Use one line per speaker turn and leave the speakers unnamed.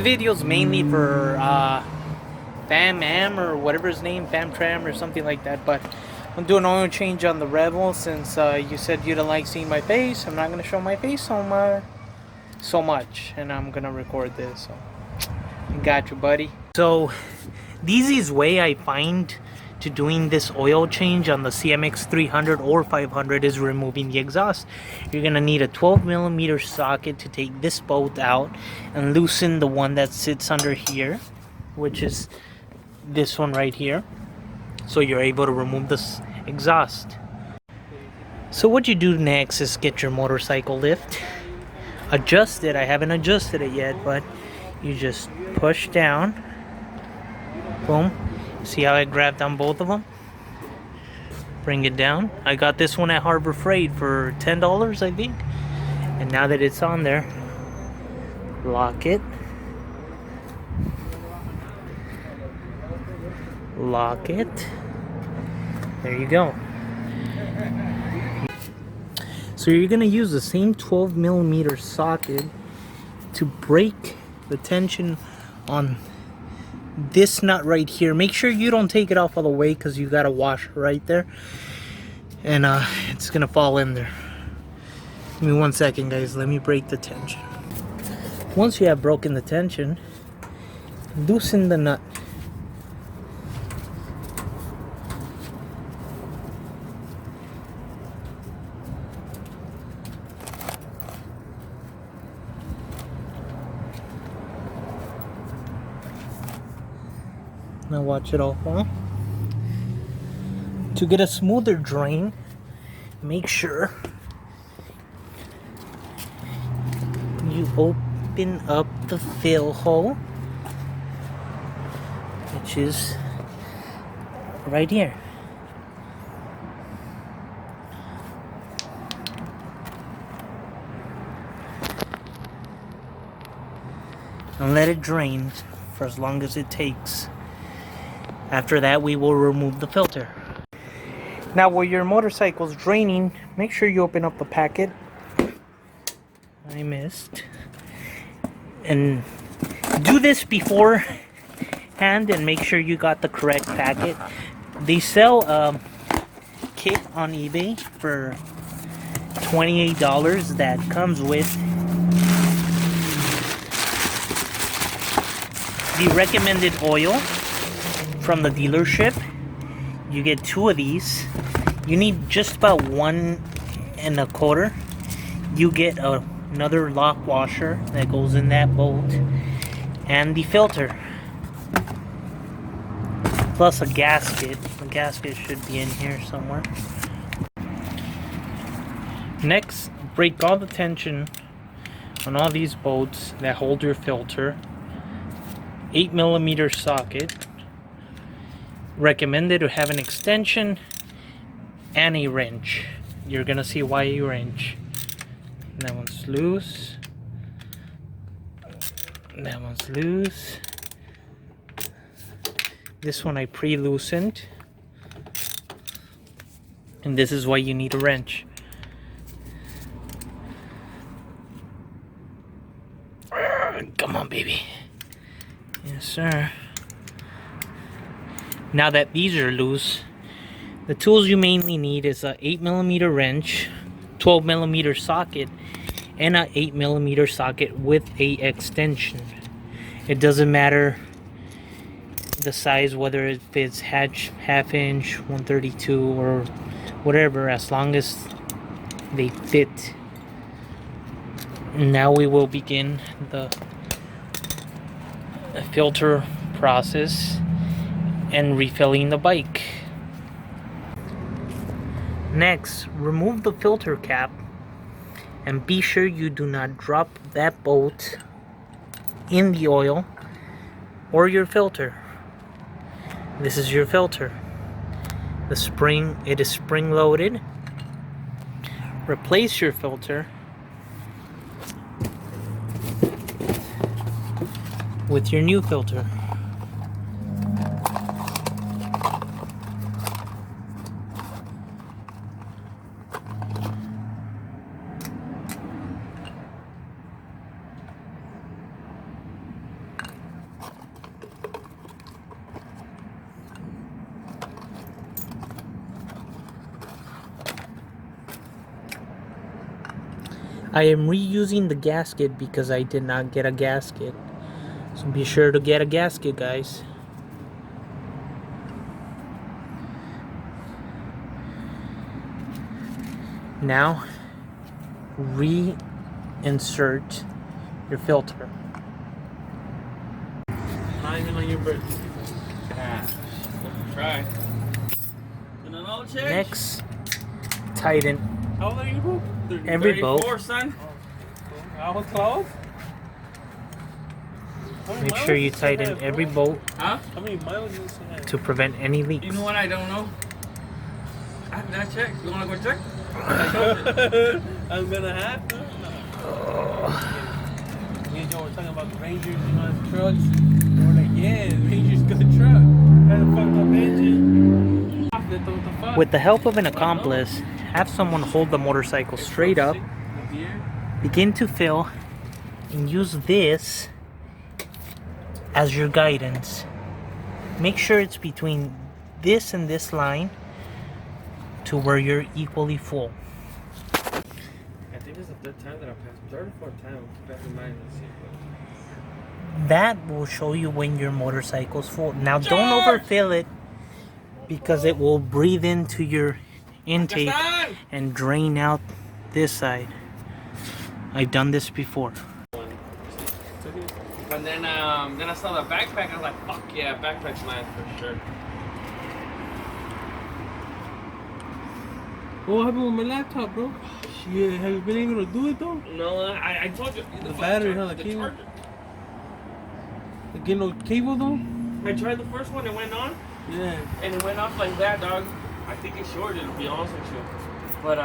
video's mainly for Fam Am or whatever his name, Fam Tram or something like that. But I'm doing an oil change on the Rebel since you said you didn't like seeing my face. I'm not gonna show my face so much, and I'm gonna record this. So, got you, buddy. So, the easiest way I find to doing this oil change on the CMX 300 or 500 is removing the exhaust. You're gonna need a 12mm socket to take this bolt out and loosen the one that sits under here, which is this one right here, so you're able to remove this exhaust. So what you do next is get your motorcycle lift, adjust it. I haven't adjusted it yet, but you just push down, boom. See how I grabbed on both of them? Bring it down. I got this one at Harbor Freight for $10, I think. And now that it's on there, lock it. Lock it. There you go. So you're gonna use the same 12mm socket to break the tension on this nut right here. Make sure you don't take it off all the way, because you got a washer right there, and it's gonna fall in there. Give me 1 second, guys. Let me break the tension. Once you have broken the tension, loosen the nut. Now watch it all fall. To get a smoother drain, make sure you open up the fill hole, which is right here. And let it drain for as long as it takes. After that, we will remove the filter. Now, while your motorcycle's draining, make sure you open up the packet. I missed. And do this beforehand and make sure you got the correct packet. They sell a kit on eBay for $28 that comes with the recommended oil from the dealership. You get 2 of these. You need just about 1 1/4. You get another lock washer that goes in that bolt, and the filter, plus a gasket. The gasket should be in here somewhere. Next, break all the tension on all these bolts that hold your filter. 8mm socket. Recommended to have an extension and a wrench. You're gonna see why a wrench. That one's loose. That one's loose. This one I pre-loosened. And this is why you need a wrench. Come on, baby. Yes, sir. Now that these are loose, the tools you mainly need is a 8mm wrench, 12mm socket, and a 8mm socket with a extension. It doesn't matter the size, whether it fits half inch, 132, or whatever, as long as they fit. Now we will begin the filter process and refilling the bike. Next, remove the filter cap and be sure you do not drop that bolt in the oil or your filter. This is your filter. The spring, it is spring loaded. Replace your filter with your new filter. I am reusing the gasket because I did not get a gasket. So be sure to get a gasket, guys. Now, reinsert your filter.
Not even on your birthday.
Try. You don't know, chick?
Next, tighten
How old are you, bro?
every bolt.
34, son.
I was close.
Make sure you tighten every bolt
Huh?
How many miles do you have?
to prevent any
You
leaks.
know what? I don't know. I have that check. You wanna go check?
I'm gonna have to. Me and Joe were talking about the Rangers, you know, trucks. We're like, yeah, the Rangers good truck. Had a fucked up engine. What the fuck?
With the help of an accomplice, have someone hold the motorcycle straight up, begin to fill, and use this as your guidance. Make sure it's between this and this line to where you're equally full.
I think it's the third time that I passed. Third or fourth time passing mine. Let's see.
That will show you when your motorcycle's full. Now don't overfill it because it will breathe into your intake and drain out this side. I've done this before.
And then I saw the backpack. I was like, fuck yeah, backpack's mine for sure.
What happened with my laptop, bro? Shit, have you been able to do it though?
No, I told you.
The battery, huh? The cable?
charger.
Get no cable though?
I tried the first one, it went on,
Yeah.
and it went off like that, dog. I think it's shorted, to be honest with you. But,